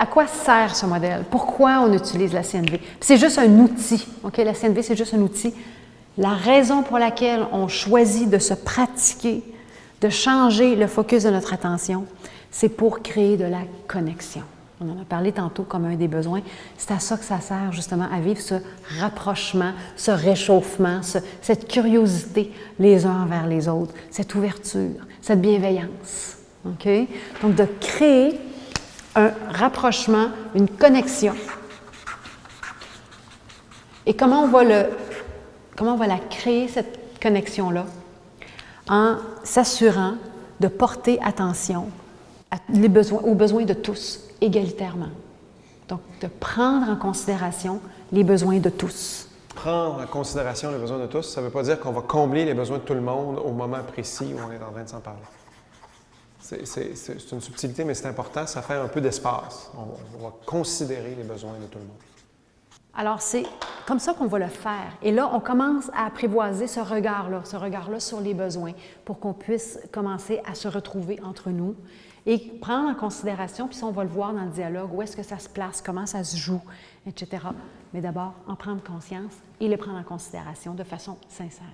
à quoi sert ce modèle? Pourquoi on utilise la CNV? C'est juste un outil, OK? La CNV, c'est juste un outil. La raison pour laquelle on choisit de se pratiquer, de changer le focus de notre attention, c'est pour créer de la connexion. On en a parlé tantôt comme un des besoins. C'est à ça que ça sert, justement, à vivre ce rapprochement, ce réchauffement, cette curiosité les uns envers les autres, cette ouverture, cette bienveillance. OK? Donc, de créer un rapprochement, une connexion. Et comment on va la créer, cette connexion-là? En s'assurant de porter attention aux besoins de tous, égalitairement. Donc, de prendre en considération les besoins de tous. Prendre en considération les besoins de tous, ça ne veut pas dire qu'on va combler les besoins de tout le monde au moment précis où on est en train de s'en parler. C'est une subtilité, mais c'est important, ça fait un peu d'espace. On va considérer les besoins de tout le monde. Alors, c'est comme ça qu'on va le faire. Et là, on commence à apprivoiser ce regard-là sur les besoins pour qu'on puisse commencer à se retrouver entre nous et prendre en considération, puis ça, on va le voir dans le dialogue, où est-ce que ça se place, comment ça se joue, etc. Mais d'abord, en prendre conscience et le prendre en considération de façon sincère.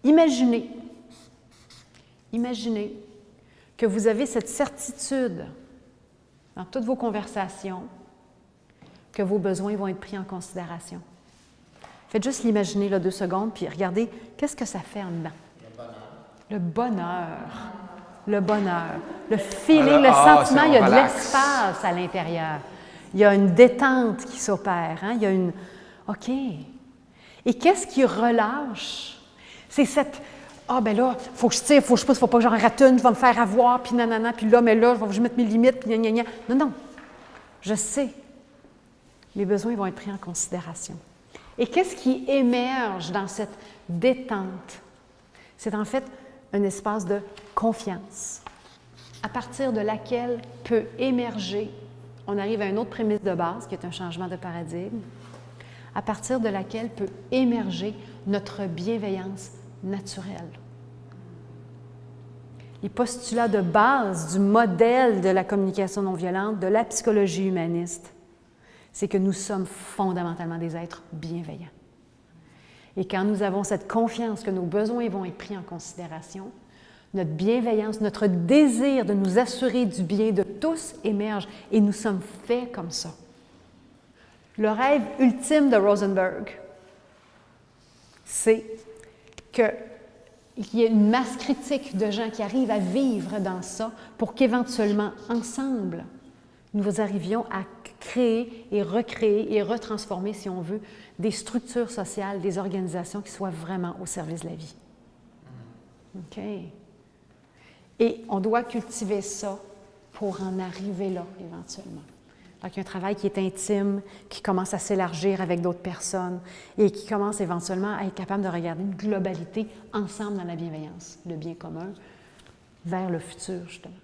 Imaginez que vous avez cette certitude dans toutes vos conversations que vos besoins vont être pris en considération. Faites juste l'imaginer là 2 secondes, puis regardez qu'est-ce que ça fait en dedans. Le bonheur. Le bonheur. Le feeling, le sentiment, il y a de l'espace à l'intérieur. Il y a une détente qui s'opère. Hein? Il y a une... OK. Et qu'est-ce qui relâche? C'est cette... Ah, ben là, il faut que je tire, il faut que je pousse, il ne faut pas que j'en rate une, je vais me faire avoir, puis nanana, puis là, mais là, je vais mettre mes limites, puis gna. Non, non. Je sais. Mes besoins vont être pris en considération. Et qu'est-ce qui émerge dans cette détente? C'est en fait un espace de confiance, à partir de laquelle peut émerger, on arrive à une autre prémisse de base, qui est un changement de paradigme, à partir de laquelle peut émerger notre bienveillance naturelle. Les postulats de base du modèle de la communication non violente, de la psychologie humaniste, c'est que nous sommes fondamentalement des êtres bienveillants. Et quand nous avons cette confiance que nos besoins vont être pris en considération, notre bienveillance, notre désir de nous assurer du bien de tous émerge et nous sommes faits comme ça. Le rêve ultime de Rosenberg, c'est qu'il y ait une masse critique de gens qui arrivent à vivre dans ça pour qu'éventuellement, ensemble, nous arrivions à créer et recréer et retransformer, si on veut, des structures sociales, des organisations qui soient vraiment au service de la vie. OK. Et on doit cultiver ça pour en arriver là, éventuellement. Donc, il y a un travail qui est intime, qui commence à s'élargir avec d'autres personnes et qui commence éventuellement à être capable de regarder une globalité ensemble dans la bienveillance, le bien commun, vers le futur, justement.